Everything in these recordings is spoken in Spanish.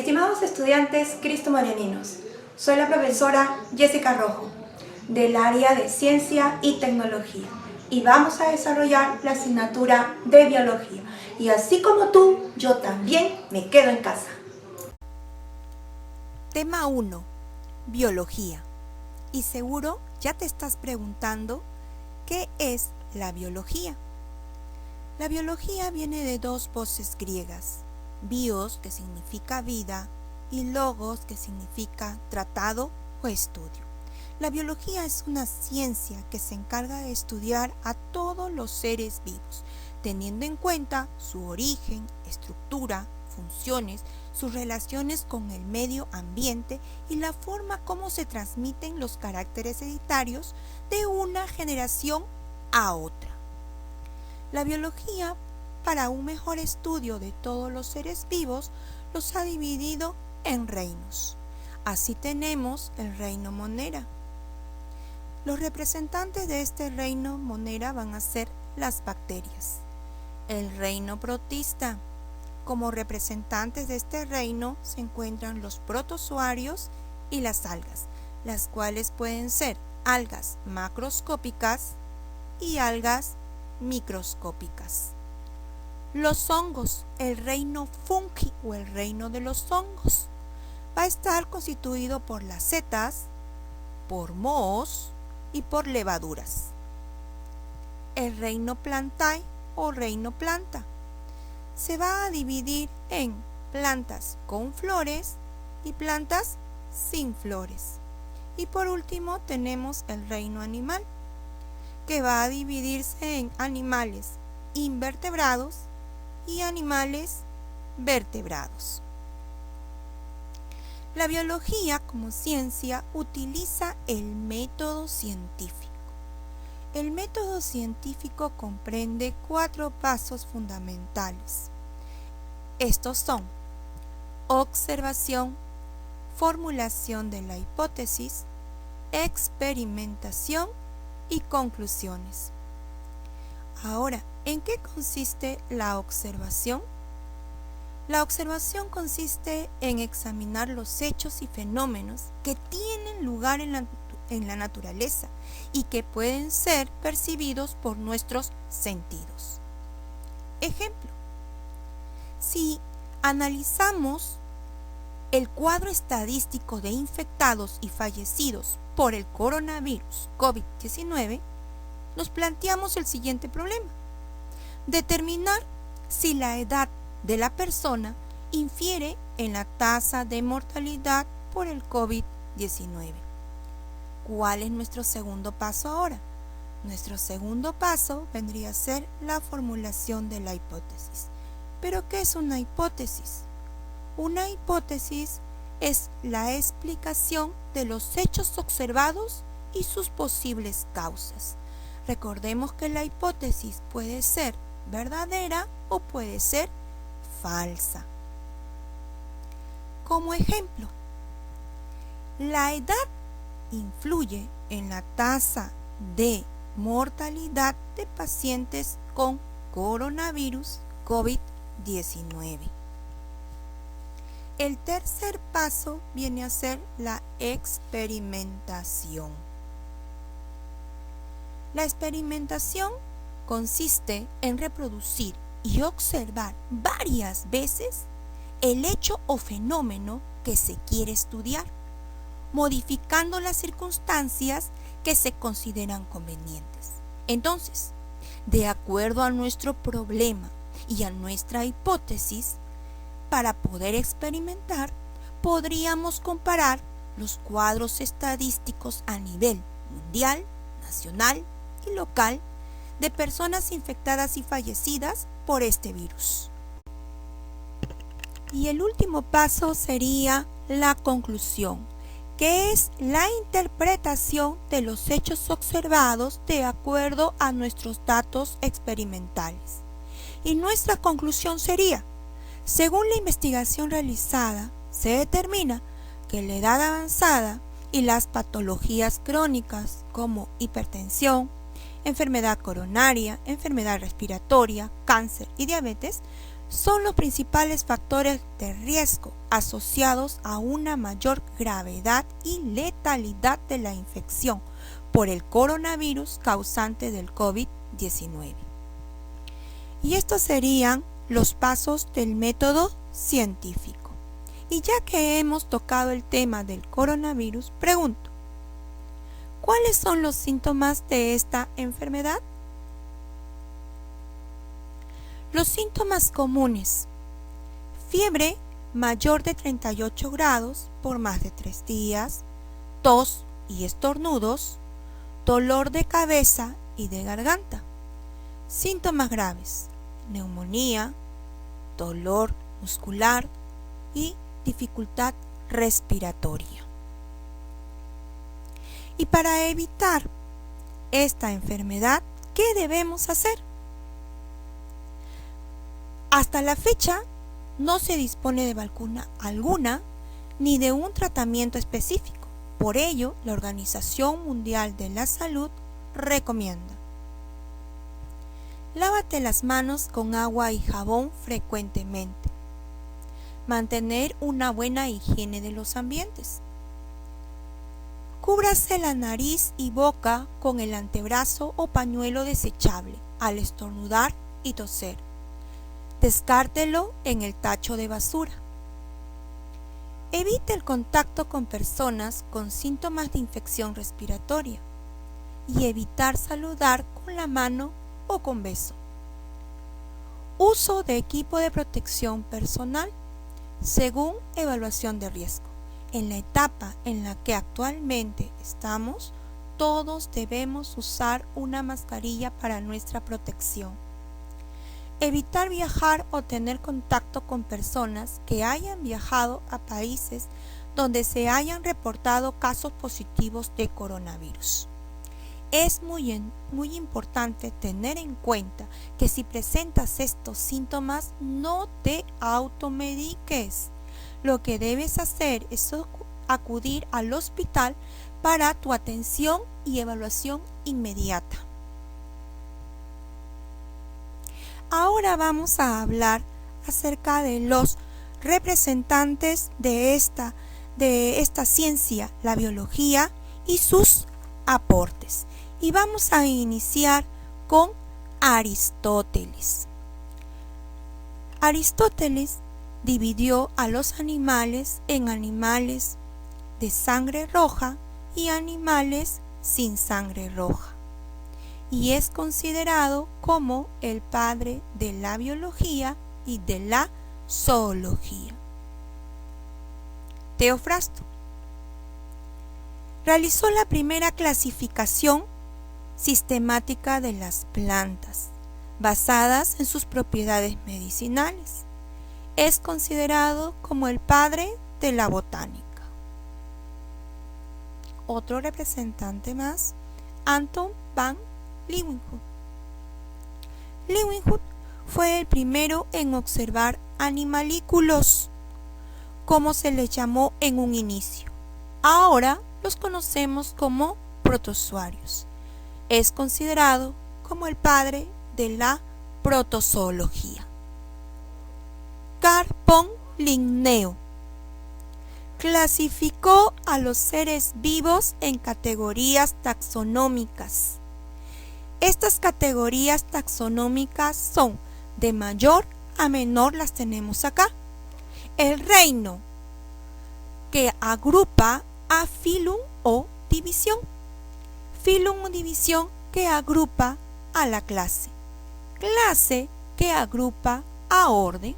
Estimados estudiantes cristomarianinos, soy la profesora Jessica Rojo, del área de Ciencia y Tecnología, y vamos a desarrollar la asignatura de Biología. Y así como tú, yo también me quedo en casa. Tema 1. Biología. Y seguro ya te estás preguntando, ¿qué es la biología? La biología viene de dos voces griegas, bios, que significa vida, y logos, que significa tratado o estudio. La biología es una ciencia que se encarga de estudiar a todos los seres vivos, teniendo en cuenta su origen, estructura, funciones, sus relaciones con el medio ambiente y la forma como se transmiten los caracteres hereditarios de una generación a otra. La biología, para un mejor estudio de todos los seres vivos, los ha dividido en reinos. Así tenemos el reino Monera. Los representantes de este reino Monera van a ser las bacterias. El reino protista. Como representantes de este reino se encuentran los protozoarios y las algas, las cuales pueden ser algas macroscópicas y algas microscópicas. Los hongos, el reino fungi o el reino de los hongos, va a estar constituido por las setas, por mohos y por levaduras. El reino plantae o reino planta se va a dividir en plantas con flores y plantas sin flores. Y por último tenemos el reino animal, que va a dividirse en animales invertebrados y animales vertebrados. La biología como ciencia utiliza el método científico. El método científico comprende 4 pasos fundamentales. Estos son: observación, formulación de la hipótesis, experimentación y conclusiones. Ahora, ¿en qué consiste la observación? La observación consiste en examinar los hechos y fenómenos que tienen lugar en la naturaleza y que pueden ser percibidos por nuestros sentidos. Ejemplo: si analizamos el cuadro estadístico de infectados y fallecidos por el coronavirus COVID-19, nos planteamos el siguiente problema: determinar si la edad de la persona infiere en la tasa de mortalidad por el COVID-19. ¿Cuál es nuestro segundo paso ahora? Nuestro segundo paso vendría a ser la formulación de la hipótesis. ¿Pero qué es una hipótesis? Una hipótesis es la explicación de los hechos observados y sus posibles causas. Recordemos que la hipótesis puede ser verdadera o puede ser falsa. Como ejemplo, la edad influye en la tasa de mortalidad de pacientes con coronavirus COVID-19. El tercer paso viene a ser la experimentación. La experimentación consiste en reproducir y observar varias veces el hecho o fenómeno que se quiere estudiar, modificando las circunstancias que se consideran convenientes. Entonces, de acuerdo a nuestro problema y a nuestra hipótesis, para poder experimentar, podríamos comparar los cuadros estadísticos a nivel mundial, nacional y local de personas infectadas y fallecidas por este virus. Y el último paso sería la conclusión, que es la interpretación de los hechos observados de acuerdo a nuestros datos experimentales. Y nuestra conclusión sería: según la investigación realizada, se determina que la edad avanzada y las patologías crónicas como hipertensión, enfermedad coronaria, enfermedad respiratoria, cáncer y diabetes son los principales factores de riesgo asociados a una mayor gravedad y letalidad de la infección por el coronavirus causante del COVID-19. Y estos serían los pasos del método científico. Y ya que hemos tocado el tema del coronavirus, pregunto, ¿cuáles son los síntomas de esta enfermedad? Los síntomas comunes: fiebre mayor de 38 grados por más de 3 días, tos y estornudos, dolor de cabeza y de garganta. Síntomas graves: neumonía, dolor muscular y dificultad respiratoria. Y para evitar esta enfermedad, ¿qué debemos hacer? Hasta la fecha no se dispone de vacuna alguna ni de un tratamiento específico. Por ello, la Organización Mundial de la Salud recomienda: lávate las manos con agua y jabón frecuentemente. Mantener una buena higiene de los ambientes. Cúbrase la nariz y boca con el antebrazo o pañuelo desechable al estornudar y toser. Descártelo en el tacho de basura. Evite el contacto con personas con síntomas de infección respiratoria y evitar saludar con la mano o con beso. Uso de equipo de protección personal según evaluación de riesgo. En la etapa en la que actualmente estamos, todos debemos usar una mascarilla para nuestra protección. Evitar viajar o tener contacto con personas que hayan viajado a países donde se hayan reportado casos positivos de coronavirus. Es muy importante tener en cuenta que si presentas estos síntomas, no te automediques. Lo que debes hacer es acudir al hospital para tu atención y evaluación inmediata. Ahora vamos a hablar acerca de los representantes de esta ciencia, la biología, y sus aportes. Y vamos a iniciar con Aristóteles. Aristóteles dividió a los animales en animales de sangre roja y animales sin sangre roja, y es considerado como el padre de la biología y de la zoología. Teofrasto realizó la primera clasificación sistemática de las plantas, basadas en sus propiedades medicinales. Es considerado como el padre de la botánica. Otro representante más, Anton van Leeuwenhoek. Leeuwenhoek fue el primero en observar animalículos, como se les llamó en un inicio. Ahora los conocemos como protozoarios. Es considerado como el padre de la protozoología. Carl von Linneo clasificó a los seres vivos en categorías taxonómicas. Estas categorías taxonómicas son de mayor a menor, las tenemos acá. El reino, que agrupa a filum o división. Filum o división, que agrupa a la clase. Clase, que agrupa a orden.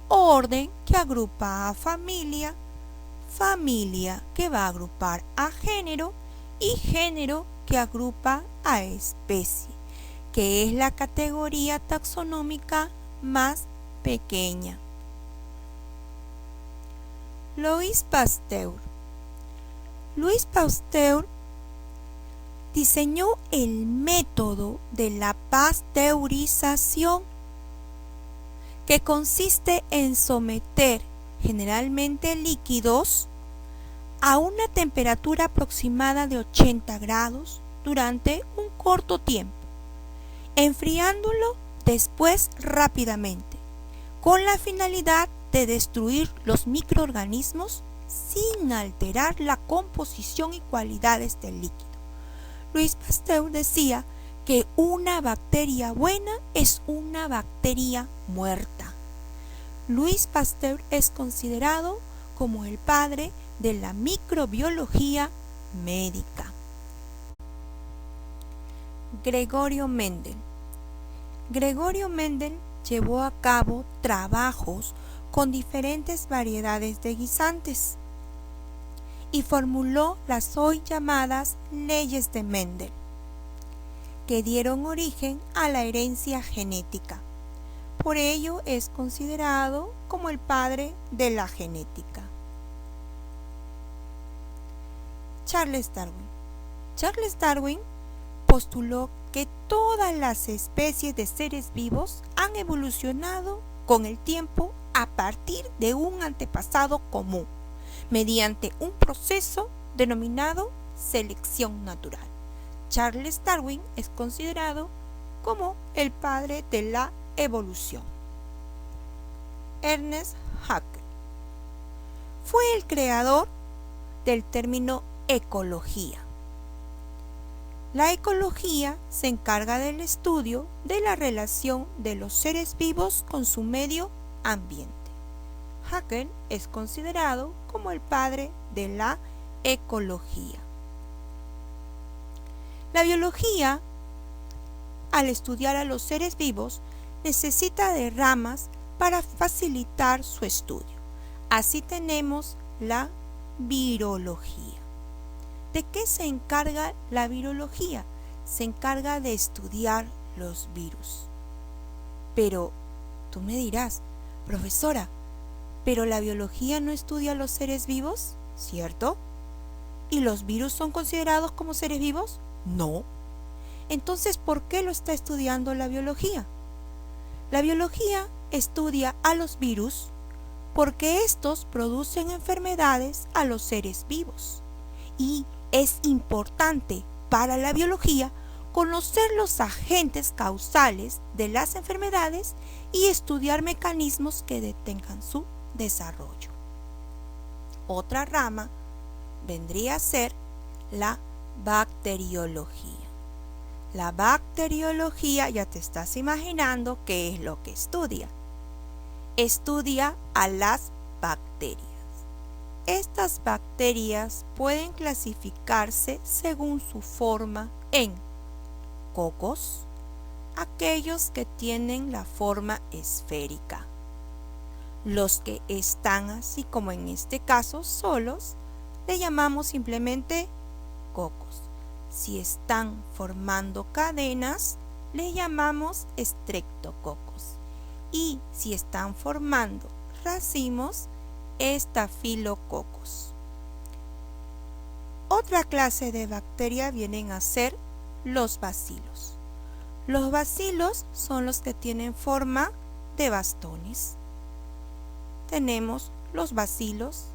Orden, que agrupa a familia. Familia, que va a agrupar a género. Y género, que agrupa a especie, que es la categoría taxonómica más pequeña. Louis Pasteur. Louis Pasteur diseñó el método de la pasteurización, que consiste en someter generalmente líquidos a una temperatura aproximada de 80 grados durante un corto tiempo, enfriándolo después rápidamente, con la finalidad de destruir los microorganismos sin alterar la composición y cualidades del líquido. Louis Pasteur decía que una bacteria buena es una bacteria muerta. Louis Pasteur es considerado como el padre de la microbiología médica. Gregorio Mendel. Gregorio Mendel llevó a cabo trabajos con diferentes variedades de guisantes y formuló las hoy llamadas leyes de Mendel, que dieron origen a la herencia genética. Por ello es considerado como el padre de la genética. Charles Darwin. Charles Darwin postuló que todas las especies de seres vivos han evolucionado con el tiempo a partir de un antepasado común, mediante un proceso denominado selección natural. Charles Darwin es considerado como el padre de la evolución. Ernest Haeckel fue el creador del término ecología. La ecología se encarga del estudio de la relación de los seres vivos con su medio ambiente. Haeckel es considerado como el padre de la ecología. La biología, al estudiar a los seres vivos, necesita de ramas para facilitar su estudio. Así tenemos la virología. ¿De qué se encarga la virología? Se encarga de estudiar los virus. Pero tú me dirás, profesora, ¿pero la biología no estudia a los seres vivos? ¿Cierto? ¿Y los virus son considerados como seres vivos? No. Entonces, ¿por qué lo está estudiando la biología? La biología estudia a los virus porque estos producen enfermedades a los seres vivos. Y es importante para la biología conocer los agentes causales de las enfermedades y estudiar mecanismos que detengan su desarrollo. Otra rama vendría a ser la bacteriología. La bacteriología, ya te estás imaginando qué es lo que estudia. Estudia a las bacterias. Estas bacterias pueden clasificarse según su forma en cocos, aquellos que tienen la forma esférica. Los que están así como en este caso solos, le llamamos simplemente cocos. Si están formando cadenas, le llamamos estreptococos. Y si están formando racimos, estafilococos. Otra clase de bacteria vienen a ser los bacilos. Los bacilos son los que tienen forma de bastones. Tenemos los bacilos,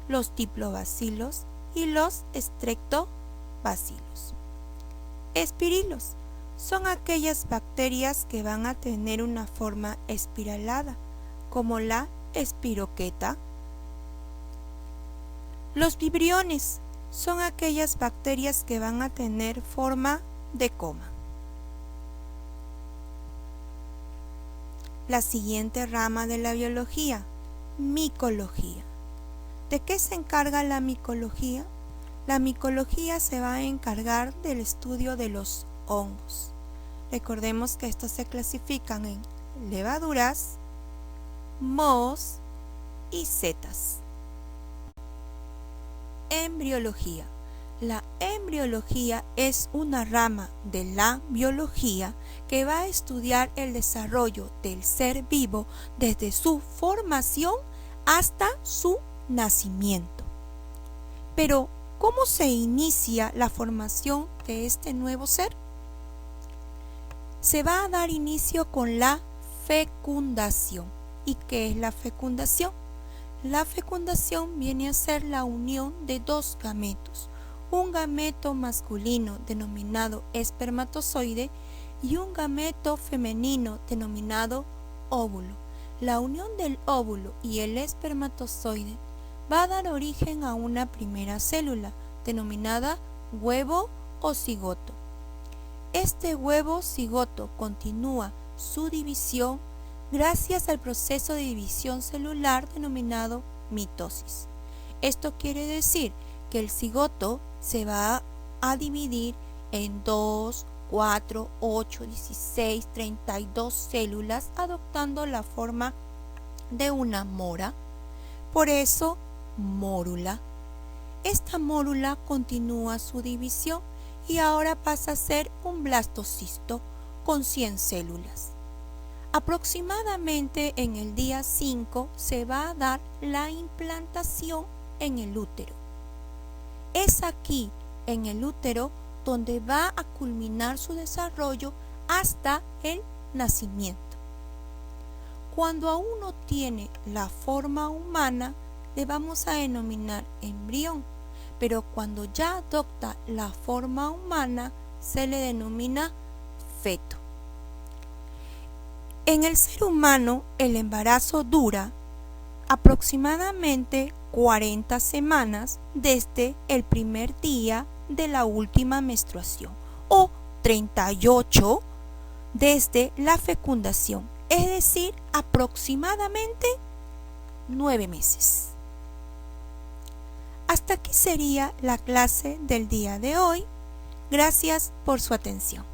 los diplobacilos y los estreptobacilos. Espirilos son aquellas bacterias que van a tener una forma espiralada, como la espiroqueta. Los vibriones son aquellas bacterias que van a tener forma de coma. La siguiente rama de la biología, micología. ¿De qué se encarga la micología? La micología se va a encargar del estudio de los hongos. Recordemos que estos se clasifican en levaduras, mohos y setas. Embriología. La embriología es una rama de la biología que va a estudiar el desarrollo del ser vivo desde su formación hasta su nacimiento. Pero, ¿cómo se inicia la formación de este nuevo ser? Se va a dar inicio con la fecundación. ¿Y qué es la fecundación? La fecundación viene a ser la unión de dos gametos, un gameto masculino denominado espermatozoide y un gameto femenino denominado óvulo. La unión del óvulo y el espermatozoide va a dar origen a una primera célula, denominada huevo o cigoto. Este huevo cigoto continúa su división gracias al proceso de división celular denominado mitosis. Esto quiere decir que el cigoto se va a dividir en 2, 4, 8, 16, 32 células, adoptando la forma de una mora. Por eso, mórula. Esta mórula continúa su división y ahora pasa a ser un blastocisto con 100 células. Aproximadamente en el día 5 se va a dar la implantación en el útero. Es aquí, en el útero, donde va a culminar su desarrollo hasta el nacimiento. Cuando aún no tiene la forma humana, le vamos a denominar embrión, pero cuando ya adopta la forma humana, se le denomina feto. En el ser humano, el embarazo dura aproximadamente 40 semanas desde el primer día de la última menstruación o 38 desde la fecundación, es decir, aproximadamente 9 meses. Hasta aquí sería la clase del día de hoy. Gracias por su atención.